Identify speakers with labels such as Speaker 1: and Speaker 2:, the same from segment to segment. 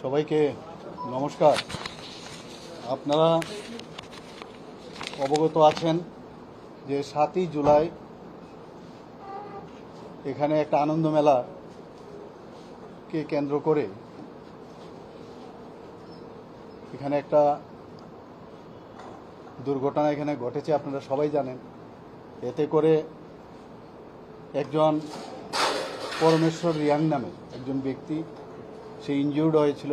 Speaker 1: সবাইকে নমস্কার। আপনারা অবগত আছেন যে 7ই জুলাই এখানে একটা আনন্দ মেলাকে কেন্দ্র করে এখানে একটা দুর্ঘটনা এখানে ঘটেছে, আপনারা সবাই জানেন। এতে করে একজন পরমেশ্বর রিয়াং নামে একজন ব্যক্তি সে ইনজিউর্ড হয়েছিল।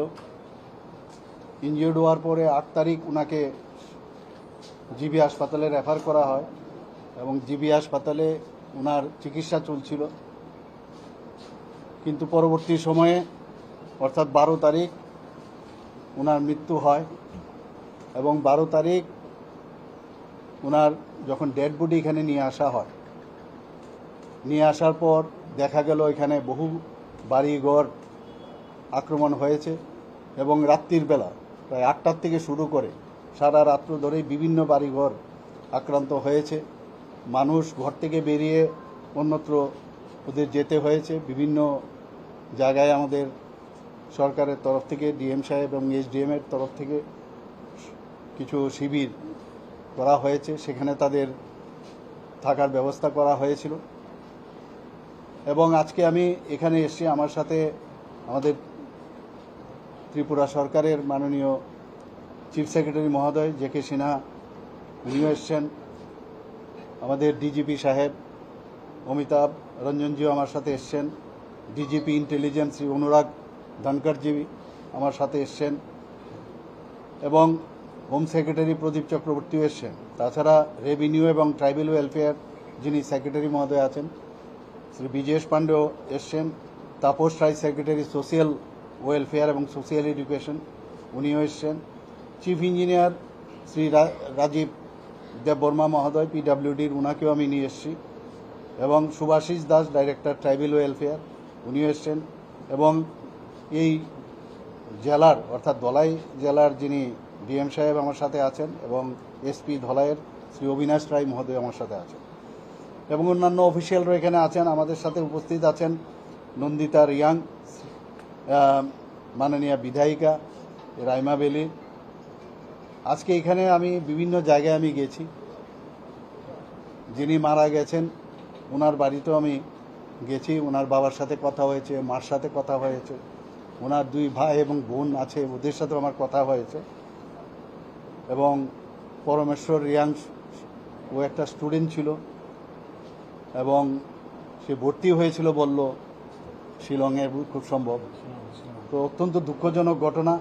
Speaker 1: ইনজিউর্ড হওয়ার পরে 8 তারিখ ওনাকে জিবি হাসপাতালে রেফার করা হয় এবং জিবি হাসপাতালে ওনার চিকিৎসা চলছিল। কিন্তু পরবর্তী সময়ে অর্থাৎ 12 তারিখ ওনার মৃত্যু হয় এবং 12 তারিখ ওনার যখন ডেড বডি এখানে নিয়ে আসা হয়, নিয়ে আসার পর দেখা গেল এখানে বহু বাড়িঘর আক্রমণ হয়েছে এবং রাত্রির বেলা প্রায় 8টার থেকে শুরু করে সারা রাত্র ধরেই বিভিন্ন বাড়িঘর আক্রান্ত হয়েছে। মানুষ ঘর থেকে বেরিয়ে অন্যত্র ওদের যেতে হয়েছে। বিভিন্ন জায়গায় আমাদের সরকারের তরফ থেকে ডিএম সাহেব এবং এসডিএমের তরফ থেকে কিছু শিবির করা হয়েছে, সেখানে তাদের থাকার ব্যবস্থা করা হয়েছিল। এবং আজকে আমি এখানে এসে আমার সাথে আমাদের ত্রিপুরা সরকারের মাননীয় চিফ সেক্রেটারি মহোদয় জে.কে. সিনহা উনিও এসছেন, আমাদের ডিজিপি সাহেব অমিতাভ রঞ্জনজিও আমার সাথে এসছেন, ডিজিপি ইন্টেলিজেন্স শ্রী অনুরাগ ধনকরজি আমার সাথে এসছেন এবং হোম সেক্রেটারি প্রদীপ চক্রবর্তীও এসছেন। তাছাড়া রেভিনিউ এবং ট্রাইবাল ওয়েলফেয়ার যিনি সেক্রেটারি মহোদয় আছেন শ্রী বিজেশ পাণ্ডেও এসছেন, Tapas Roy secretary social welfare এবং সোশিয়াল এডুকেশন উনিও এসছেন, চিফ ইঞ্জিনিয়ার শ্রী রাজীব দেববর্মা মহোদয় পিডব্লিউডির উনাকেও আমি নিয়ে এসেছি এবং Subhashis Das director tribal welfare উনিও এসছেন এবং এই জেলার অর্থাৎ ধলাই জেলার যিনি ডিএম সাহেব আমার সাথে আছেন এবং এসপি ধলাইয়ের শ্রী অবিনাশ রায় মহোদয় আমার সাথে আছেন এবং অন্যান্য অফিসিয়ালরা এখানে আছেন। আমাদের সাথে উপস্থিত আছেন নন্দিতা রিয়াং, মাননীয় বিধায়িকা রাইমা বেলি। আজকে এখানে আমি বিভিন্ন জায়গায় আমি গেছি, যিনি মারা গেছেন ওনার বাড়িতেও আমি গেছি, ওনার বাবার সাথে কথা হয়েছে, মার সাথে কথা হয়েছে, ওনার 2 ভাই এবং বোন আছে ওদের সাথেও আমার কথা হয়েছে এবং পরমেশ্বর রিয়াং ও একটা স্টুডেন্ট ছিল এবং সে ভর্তি হয়েছিল বলল শিলংয়ে খুব সম্ভব। তো অত্যন্ত দুঃখজনক ঘটনা।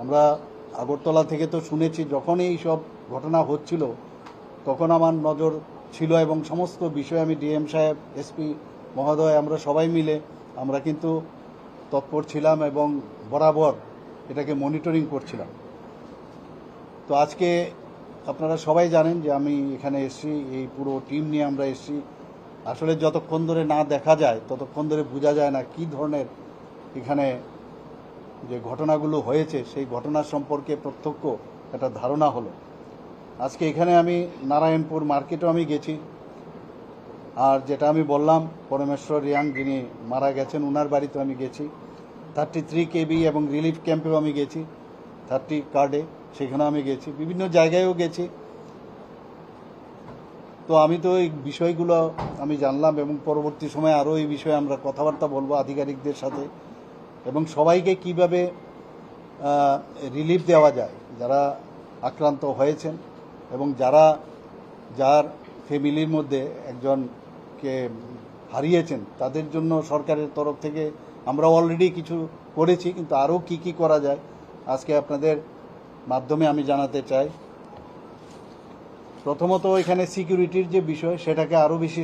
Speaker 1: আমরা আগরতলা থেকে তো শুনেছি, যখন এই সব ঘটনা হচ্ছিল তখন আমার নজর ছিল এবং সমস্ত বিষয়ে আমি ডিএম সাহেব এসপি মহোদয় আমরা সবাই মিলে আমরা কিন্তু তৎপর ছিলাম এবং বরাবর এটাকে মনিটরিং করছিলাম। তো আজকে আপনারা সবাই জানেন যে আমি এখানে এসেছি, এই পুরো টিম নিয়ে আমরা এসেছি। আসলে যতক্ষণ ধরে না দেখা যায় ততক্ষণ ধরে বোঝা যায় না কী ধরনের এখানে যে ঘটনাগুলো হয়েছে সেই ঘটনার সম্পর্কে প্রত্যক্ষ একটা ধারণা হলো। আজকে এখানে আমি নারায়ণপুর মার্কেটেও আমি গেছি, আর যেটা আমি বললাম পরমেশ্বর রিয়াং যিনি মারা গেছেন ওনার বাড়িতে আমি গেছি, 33 KB এবং রিলিফ ক্যাম্পেও আমি গেছি, 30 কার্ডে সেখানেও আমি গেছি, বিভিন্ন জায়গায়ও গেছি। তো আমি তো এই বিষয়গুলো আমি জানলাম এবং পরবর্তী সময়ে আরও এই বিষয়ে আমরা কথাবার্তা বলবো আধিকারিকদের সাথে এবং সবাইকে কিভাবে রিলিফ দেওয়া যায় যারা আক্রান্ত হয়েছেন এবং যার ফ্যামিলির মধ্যে একজনকে হারিয়েছেন তাদের জন্য সরকারের তরফ থেকে আমরা অলরেডি কিছু করেছি, কিন্তু আরও কি করা যায় আজকে আপনাদের মাধ্যমে আমি জানাতে চাই। প্রথমত এখানে সিকিউরিটির যে বিষয় সেটাকে আরও বেশি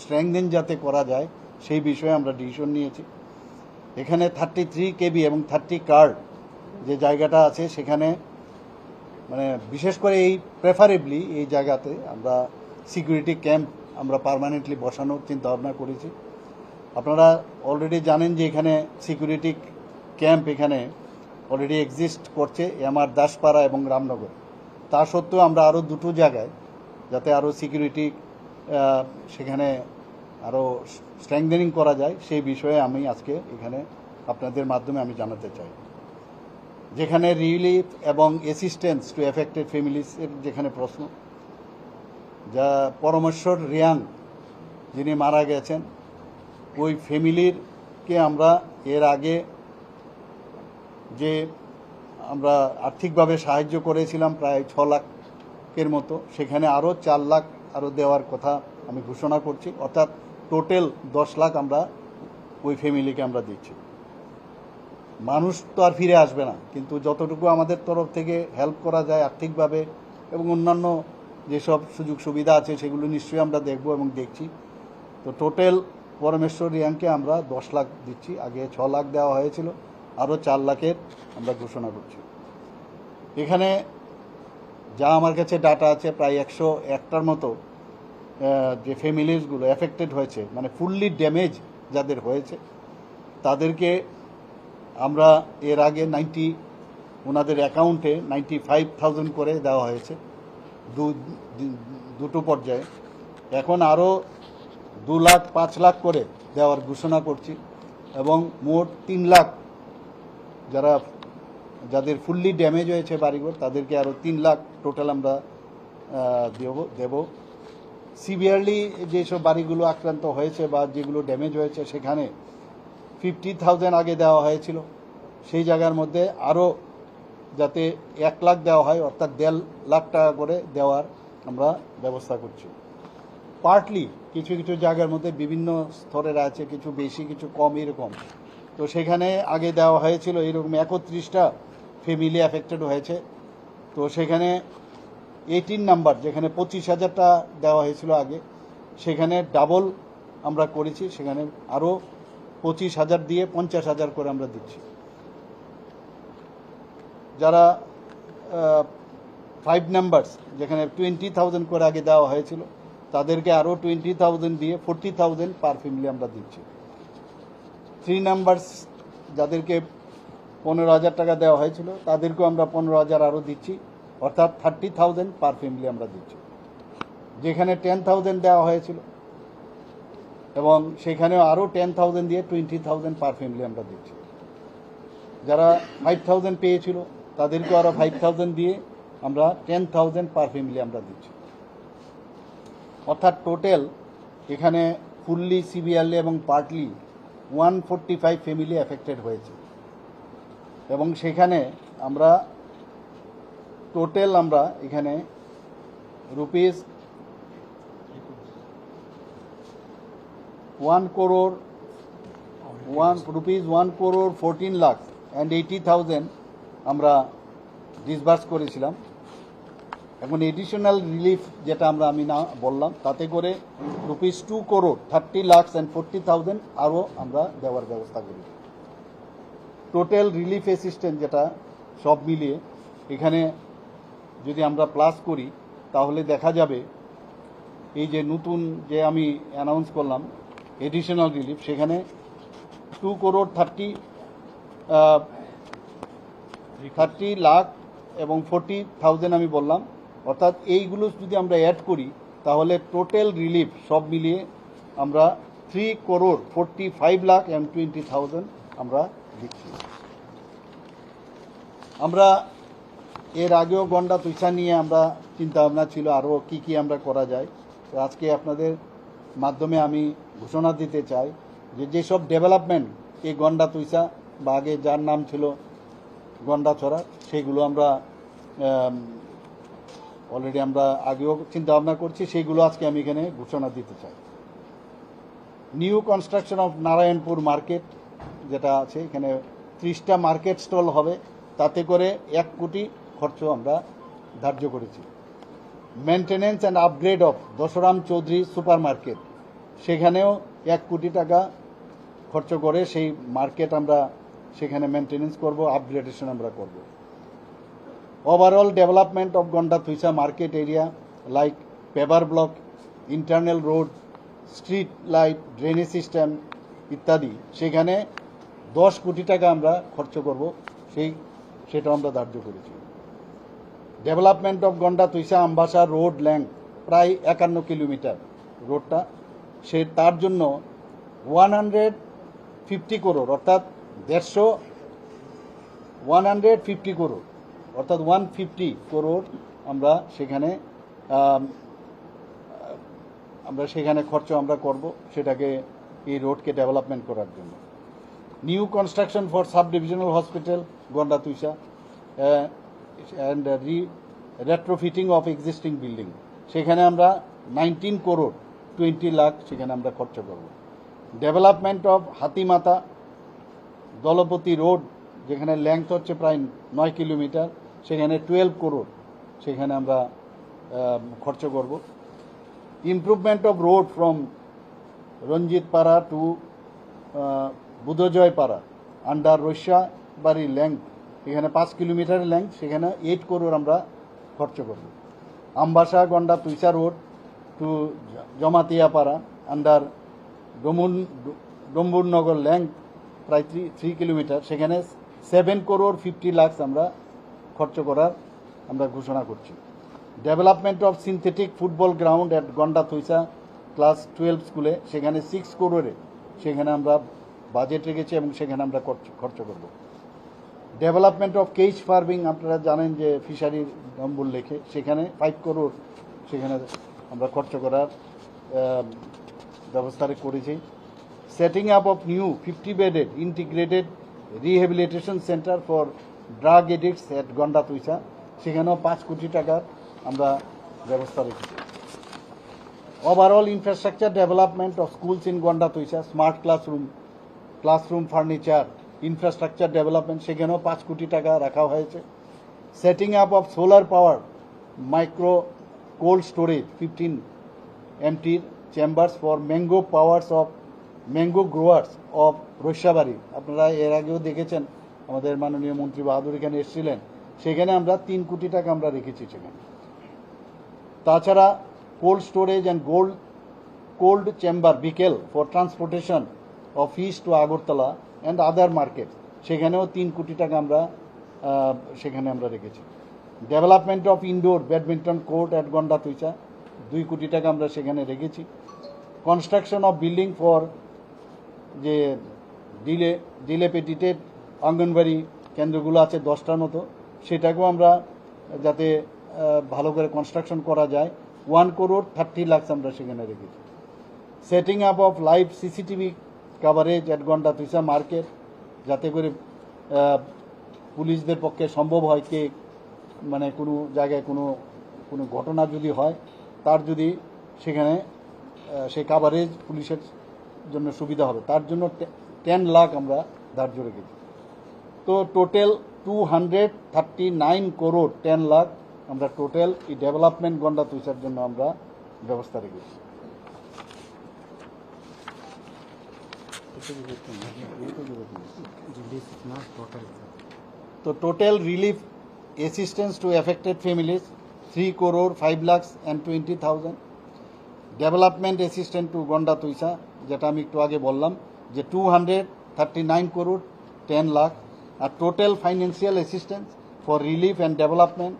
Speaker 1: স্ট্রেংথেন যাতে করা যায় সেই বিষয়ে আমরা ডিসিশন নিয়েছি। এখানে 33 KB এবং 30 কার্ড যে জায়গাটা আছে সেখানে মানে বিশেষ করে এই প্রেফারেবলি এই জায়গাতে আমরা সিকিউরিটি ক্যাম্প আমরা পার্মানেন্টলি বসানোর চিন্তা ভাবনা করেছি। আপনারা অলরেডি জানেন যে এখানে সিকিউরিটি ক্যাম্প এখানে অলরেডি এক্সিস্ট করছে এমআর দাসপাড়া এবং রামনগর। তা সত্ত্বেও আমরা আরও 2টো জায়গায় যাতে আরও সিকিউরিটি সেখানে আরও স্ট্রেংথেনিং করা যায় সেই বিষয়ে আমি আজকে এখানে আপনাদের মাধ্যমে আমি জানাতে চাই। যেখানে রিলিফ এবং অ্যাসিস্ট্যান্স টু এফেক্টেড ফ্যামিলিসের যেখানে প্রশ্ন, যা পরমেশ্বর রিয়াং যিনি মারা গেছেন, ওই ফ্যামিলিরকে আমরা এর আগে যে আমরা আর্থিকভাবে সাহায্য করেছিলাম প্রায় 6 লাখের মতো, সেখানে আরও 4 লাখ আরও দেওয়ার কথা আমি ঘোষণা করছি। অর্থাৎ টোটাল 10 লাখ আমরা ওই ফ্যামিলিকে আমরা দিচ্ছি। মানুষ তো আর ফিরে আসবে না, কিন্তু যতটুকু আমাদের তরফ থেকে হেল্প করা যায় আর্থিকভাবে এবং অন্যান্য যেসব সুযোগ সুবিধা আছে সেগুলো নিশ্চয়ই আমরা দেখব এবং দেখছি। তো টোটাল পরমেশ্বর রিয়াংকে আমরা 10 লাখ দিচ্ছি, আগে 6 লাখ দেওয়া হয়েছিল, আরও 4 লাখের আমরা ঘোষণা করছি। এখানে যা আমার কাছে ডাটা আছে প্রায় 101টার মতো যে ফ্যামিলিসগুলো এফেক্টেড হয়েছে, মানে ফুললি ড্যামেজ যাদের হয়েছে, তাদেরকে আমরা এর আগে ওনাদের অ্যাকাউন্টে 95,000 করে দেওয়া হয়েছে দুটো পর্যায়ে। এখন আরও 2 লাখ 5 লাখ করে দেওয়ার ঘোষণা করছি এবং মোট 3 লাখ যাদের ফুললি ড্যামেজ হয়েছে বাড়িঘর, তাদেরকে আরও 3 লাখ টোটাল আমরা দেব। সিভিয়ারলি যেসব বাড়িগুলো আক্রান্ত হয়েছে বা যেগুলো ড্যামেজ হয়েছে সেখানে 50,000 আগে দেওয়া হয়েছিল, সেই জায়গার মধ্যে আরও যাতে 1 লাখ দেওয়া হয়, অর্থাৎ 1.5 লাখ টাকা করে দেওয়ার আমরা ব্যবস্থা করছি। পার্টলি কিছু কিছু জায়গার মধ্যে বিভিন্ন স্তরের আছে, কিছু বেশি কিছু কম এরকম। তো সেখানে আগে দেওয়া হয়েছিল এরকম 31টা ফ্যামিলি এফেক্টেড হয়েছে, তো সেখানে 18 নাম্বার যেখানে 25,000টা দেওয়া হয়েছিল আগে, সেখানে ডাবল আমরা করেছি, সেখানে আরও 25,000 দিয়ে 50,000 করে আমরা দিচ্ছি। যারা 5 নাম্বারস যেখানে 20,000 করে আগে দেওয়া হয়েছিল, তাদেরকে আরও 20,000 দিয়ে 40,000 পার ফ্যামিলি আমরা দিচ্ছি। 3 নাম্বারস যাদেরকে 15,000 টাকা দেওয়া হয়েছিল, তাদেরকেও আমরা 15,000 আরও দিচ্ছি, অর্থাৎ 30,000 পার ফ্যামিলি আমরা দিচ্ছি। যেখানে 10,000 দেওয়া হয়েছিল এবং সেখানেও আরও 10,000 দিয়ে 20,000 পার ফ্যামিলি আমরা দিচ্ছি। যারা 5,000 পেয়েছিল তাদেরকেও আরও 5,000 দিয়ে আমরা 10,000 পার ফ্যামিলি আমরা দিচ্ছি। অর্থাৎ টোটাল এখানে ফুললি সিভিয়ারলি এবং পার্টলি 145 ফ্যামিলি এফেক্টেড হয়েছে এবং সেখানে আমরা টোটাল আমরা এখানে রুপিস 1 crore 14 lakh and 80,000 আমরা ডিসবার্স করেছিলাম। এখন এডিশনাল রিলিফ যেটা আমি না বললাম, তাতে করে রুপিস 2 crore 30 lakhs and 40,000 আরও আমরা দেওয়ার ব্যবস্থা করি। টোটাল রিলিফ অ্যাসিস্ট্যান্স যেটা সব মিলিয়ে এখানে যদি আমরা প্লাস করি তাহলে দেখা যাবে এই যে নতুন যে আমি অ্যানাউন্স করলাম এডিশনাল রিলিফ, সেখানে 2 crore 30 লাখ এবং 40,000 আমি বললাম। অর্থাৎ এইগুলো যদি আমরা অ্যাড করি তাহলে টোটাল রিলিফ সব মিলিয়ে আমরা 3 crore 45 lakh and 20,000 আমরা দিচ্ছি। আমরা এর আগেও গন্ডা তুইসা নিয়ে আমরা চিন্তা ভাবনা ছিল আরও কি আমরা করা যায়। তো আজকে আপনাদের মাধ্যমে আমি ঘোষণা দিতে চাই যে যেসব ডেভেলপমেন্ট এই গন্ডা তুইসা বা আগে যার নাম ছিল গন্ডাছড়া, সেইগুলো আমরা অলরেডি আমরা আগেও চিন্তা ভাবনা করছি, সেইগুলো আজকে আমি এখানে ঘোষণা দিতে চাই। New construction of Narayanpur market যেটা আছে, এখানে 30টা মার্কেট স্টল হবে, তাতে করে 1 কোটি খরচ আমরা ধার্য করেছি। Maintenance and upgrade of Dasharam Chowdhury super market, সেখানেও 1 কোটি টাকা খরচ করে সেই মার্কেট আমরা সেখানে মেনটেনেন্স করব, আপগ্রেডেশন আমরা করব। Overall development of Ganda Twisa market area like paver block, internal road, street light, drainage system ইত্যাদি, সেখানে 10 কোটি টাকা আমরা খরচ করব, সেটা আমরা ধার্য করেছি। Development of Ganda Twisa Ambassa road length প্রায় 51 কিলোমিটার রোডটা, তার জন্য 150 crore অর্থাৎ 150 করোড়, অর্থাৎ 150 করোড় আমরা সেখানে খরচ আমরা করব সেটাকে, এই রোডকে ডেভেলপমেন্ট করার জন্য। New construction for sub divisional hospital Gandatwisa and retrofitting of existing building, সেখানে আমরা 19 করোড় 20 লাখ সেখানে আমরা খরচ করব। ডেভেলপমেন্ট অফ হাতিমাতা দলপতি রোড, যেখানে লেংথ হচ্ছে প্রায় 9 কিলোমিটার, সেখানে 12 করোড় সেখানে আমরা খরচ করব। Improvement of road from Ranjitpara to Budhjoypara under Raishyabari length, এখানে 5 কিলোমিটারের লেংথ, সেখানে 8 করোড় আমরা খরচ করব। Ambassa Gandatwisa road to Jamatiyapara under Dumburnagar length প্রায় 3 কিলোমিটার, সেখানে 7 করোড় 50 লাখ আমরা খরচ করার আমরা ঘোষণা করছি। Development of synthetic football ground at Gandatwisa class 12 স্কুলে, সেখানে 6 করোড়ে সেখানে আমরা বাজেট রেখেছি এবং সেখানে আমরা খরচ করব। ডেভেলপমেন্ট অফ কেজ ফার্মিং, আপনারা জানেন যে ফিশারির নম্বর লেখে, সেখানে 5 করোড় সেখানে আমরা খরচ করার ব্যবস্থা করেছি। Setting up of new 50 bedded integrated rehabilitation centre for drug addicts at Gandatwisa, সেখানেও 5 কোটি টাকার আমরা ব্যবস্থা রেখেছি। Overall infrastructure development of schools in Gandatwisa, smart classroom furniture, infrastructure development, সেখানেও 5 কোটি টাকা রাখা হয়েছে। Setting up of solar power micro cold storage 15 এমটির chambers for mango powers of mango growers of Raishyabari, আপনারা এর আগেও দেখেছেন আমাদের মাননীয় মন্ত্রী বাহাদুর এখানে এসেছিলেন, সেখানে আমরা 3 কোটি টাকা আমরা রেখেছি সেখানে। তাছাড়া cold storage and cold chamber vehicle for transportation of fish to Agartala and other market, সেখানেও 3 কোটি টাকা আমরা সেখানে আমরা রেখেছি। Development of indoor badminton court at Gandatwisa 2 crore টাকা আমরা সেখানে রেখেছি। কনস্ট্রাকশন অফ বিল্ডিং ফর যে ডিলেপিটেড অঙ্গনবাড়ি কেন্দ্রগুলো আছে 10টার মতো, সেটাকেও আমরা যাতে ভালো করে কনস্ট্রাকশন করা যায় 1 করোড় 30 লাখ আমরা সেখানে রেখেছি। Setting up of live CCTV coverage at Gandatwisa market, যাতে করে পুলিশদের পক্ষে সম্ভব হয় কে মানে কোনো জায়গায় কোনো ঘটনা যদি হয় তার যদি সেখানে সেই কাভারেজ পুলিশের জন্য সুবিধা হবে, তার জন্য 10 লাখ আমরা ধার্য রেখেছি। তো টোটাল 239 করোড় 10 লাখ আমরা টোটাল এই ডেভেলপমেন্ট গন্ডাতুইসার জন্য আমরা ব্যবস্থা রেখেছি। তো total relief assistance to affected families 3 crore 5 lakh and 20,000। Development assistant to Gandatwisa, যেটা আমি একটু আগে বললাম যে 239 করোড় 10 লাখ, আর total financial assistance for relief and development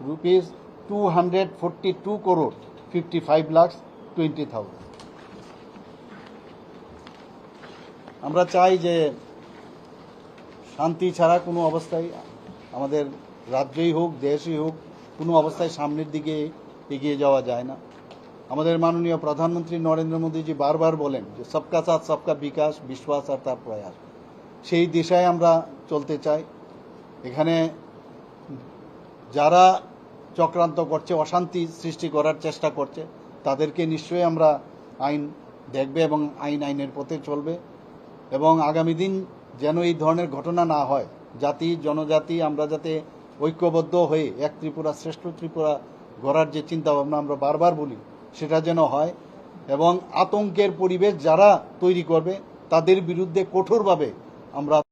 Speaker 1: rupees 242 crore 55 lakh 20,000। আমরা চাই যে শান্তি ছাড়া কোনো অবস্থায় আমাদের রাজ্যই হোক দেশই হোক কোনো অবস্থায় সামনের দিকে এগিয়ে যাওয়া যায় না। আমাদের মাননীয় প্রধানমন্ত্রী নরেন্দ্র মোদীজি বারবার বলেন যে সবকা সাথ সবকা বিকাশ, বিশ্বাস আর তার প্রয়াস, সেই দিশায় আমরা চলতে চাই। এখানে যারা চক্রান্ত করছে, অশান্তি সৃষ্টি করার চেষ্টা করছে, তাদেরকে নিশ্চয়ই আমরা আইন দেখবে এবং আইনের পথে চলবে, এবং আগামী দিন যেন এই ধরনের ঘটনা না হয়, জাতি জনজাতি আমরা যাতে ঐক্যবদ্ধ হয়ে এক ত্রিপুরা শ্রেষ্ঠ ত্রিপুরা গড়ার যে চিন্তাভাবনা আমরা বারবার বলি সেটা যেন হয়, এবং আতঙ্কের পরিবেশ যারা তৈরি করবে তাদের বিরুদ্ধে কঠোরভাবে আমরা